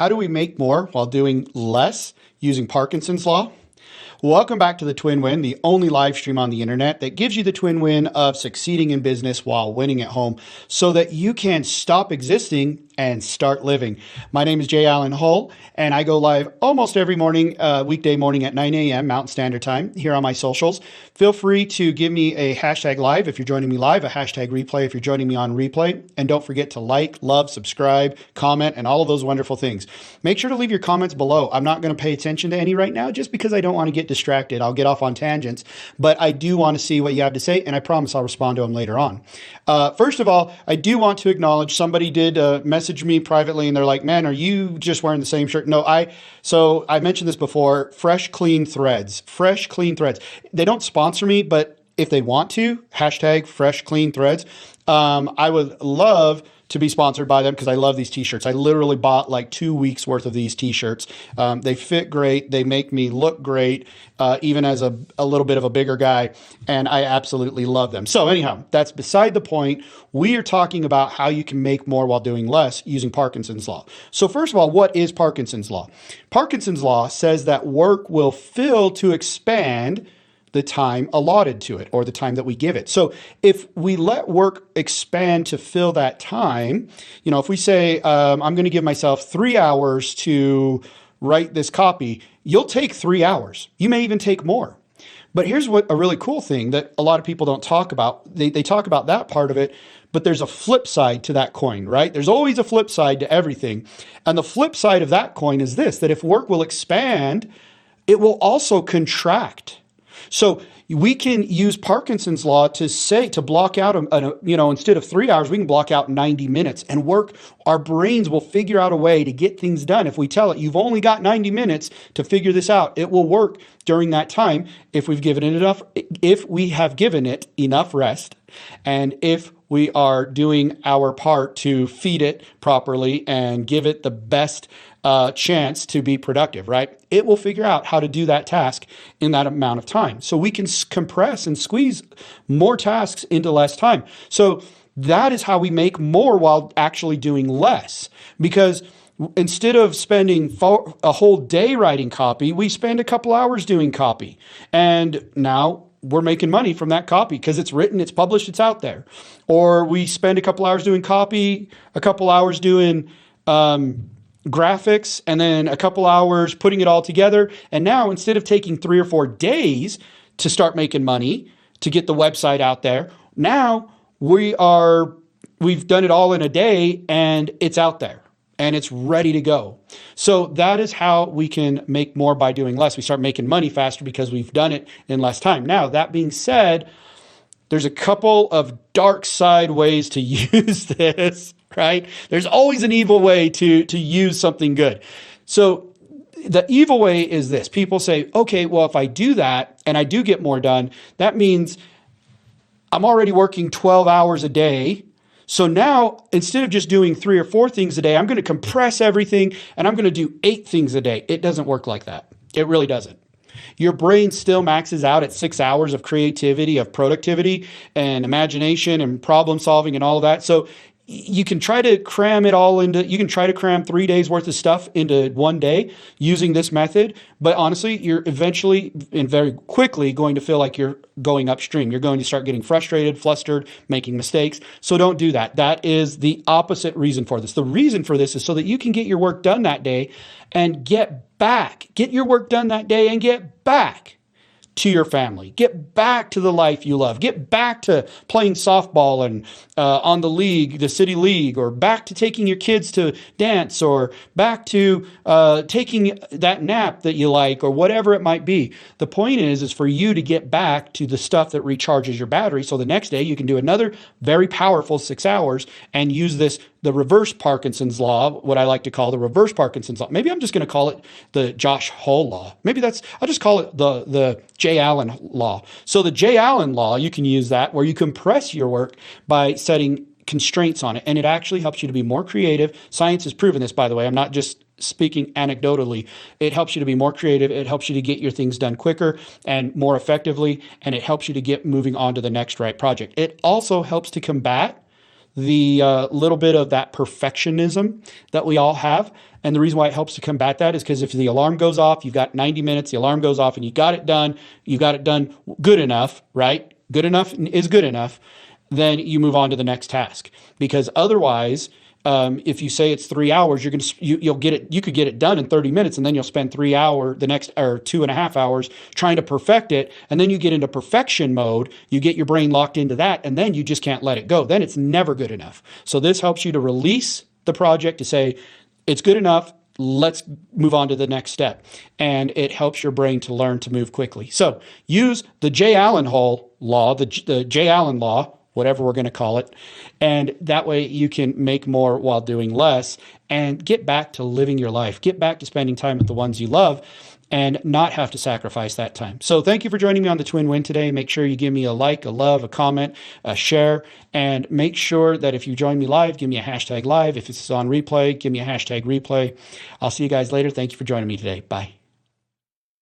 How do we make more while doing less using Parkinson's law? Welcome back to the Twin Win, the only live stream on the internet that gives you the twin win of succeeding in business while winning at home so that you can stop existing and start living. My name is Jay Allen Hull, and I go live almost every morning, weekday morning at 9 a.m. Mountain Standard Time here on my socials. Feel free to give me a hashtag live if you're joining me live, a hashtag replay if you're joining me on replay. And don't forget to like, love, subscribe, comment, and all of those wonderful things. Make sure to leave your comments below. I'm not going to pay attention to any right now just because I don't want to get distracted. I'll get off on tangents, but I do want to see what you have to say, and I promise I'll respond to them later on. First of all, I do want to acknowledge somebody did message me privately, and they're like, man, are you just wearing the same shirt? No, so I mentioned this before, Fresh Clean Threads. They don't sponsor me, but if they want to, hashtag Fresh Clean Threads. I would love to be sponsored by them because I love these t-shirts. I literally bought like 2 weeks worth of these t-shirts. They fit great. They make me look great, even as a little bit of a bigger guy. And I absolutely love them. So anyhow, that's beside the point. We are talking about how you can make more while doing less using Parkinson's law. So first of all, what is Parkinson's law? Parkinson's law says that work will fill to expand the time allotted to it, or the time that we give it. So if we let work expand to fill that time, if we say, I'm going to give myself 3 hours to write this copy, you'll take 3 hours. You may even take more. But here's what a really cool thing that a lot of people don't talk about. They talk about that part of it, but there's a flip side to that coin, right? There's always a flip side to everything. And the flip side of that coin is this, that if work will expand, it will also contract. So we can use Parkinson's law to block out, instead of 3 hours, we can block out 90 minutes and work. Our brains will figure out a way to get things done. If we tell it, you've only got 90 minutes to figure this out, it will work during that time if we have given it enough rest, and if we are doing our part to feed it properly and give it the best chance to be productive, right? It will figure out how to do that task in that amount of time. So we can compress and squeeze more tasks into less time. So that is how we make more while actually doing less. Because instead of spending a whole day writing copy, we spend a couple hours doing copy. And now we're making money from that copy because it's written, it's published, it's out there. Or we spend a couple hours doing copy, a couple hours doing graphics, and then a couple hours putting it all together. And now instead of taking 3 or 4 days to start making money to get the website out there, now we've done it all in a day and it's out there and it's ready to go. So that is how we can make more by doing less. We start making money faster because we've done it in less time. Now, that being said, there's a couple of dark side ways to use this, right? There's always an evil way to use something good. So the evil way is this. People say, okay, well, if I do that and I do get more done, that means I'm already working 12 hours a day. So now, instead of just doing 3 or 4 things a day, I'm going to compress everything and I'm going to do 8 things a day. It doesn't work like that. It really doesn't. Your brain still maxes out at 6 hours of creativity, of productivity and imagination and problem solving and all of that. So you can try to cram 3 days worth of stuff into one day using this method. But honestly, you're eventually and very quickly going to feel like you're going upstream. You're going to start getting frustrated, flustered, making mistakes. So don't do that. That is the opposite reason for this. The reason for this is so that you can get your work done that day and get your work done that day and get back to your family. Get back to the life you love. Get back to playing softball and on the city league, or back to taking your kids to dance, or back to taking that nap that you like, or whatever it might be. The point is for you to get back to the stuff that recharges your battery. So the next day you can do another very powerful 6 hours and use the reverse Parkinson's law, what I like to call the reverse Parkinson's law. Maybe I'm just going to call it the Josh Hull law. I'll just call it the Jay Allen law. So the Jay Allen law, you can use that where you compress your work by setting constraints on it. And it actually helps you to be more creative. Science has proven this, by the way. I'm not just speaking anecdotally. It helps you to be more creative. It helps you to get your things done quicker and more effectively. And it helps you to get moving on to the next right project. It also helps to combat the little bit of that perfectionism that we all have. And the reason why it helps to combat that is because if the alarm goes off, you've got 90 minutes, the alarm goes off and you got it done good enough, right? Good enough is good enough. Then you move on to the next task. Because otherwise, if you say it's 3 hours, you'll get it. You could get it done in 30 minutes, and then you'll spend the next or 2.5 hours trying to perfect it. And then you get into perfection mode. You get your brain locked into that, and then you just can't let it go. Then it's never good enough. So this helps you to release the project to say it's good enough. Let's move on to the next step. And it helps your brain to learn to move quickly. So use the J. Allen law, the J. Allen law, whatever we're going to call it. And that way you can make more while doing less and get back to living your life. Get back to spending time with the ones you love and not have to sacrifice that time. So thank you for joining me on the Twin Win today. Make sure you give me a like, a love, a comment, a share, and make sure that if you join me live, give me a hashtag live. If it's on replay, give me a hashtag replay. I'll see you guys later. Thank you for joining me today. Bye.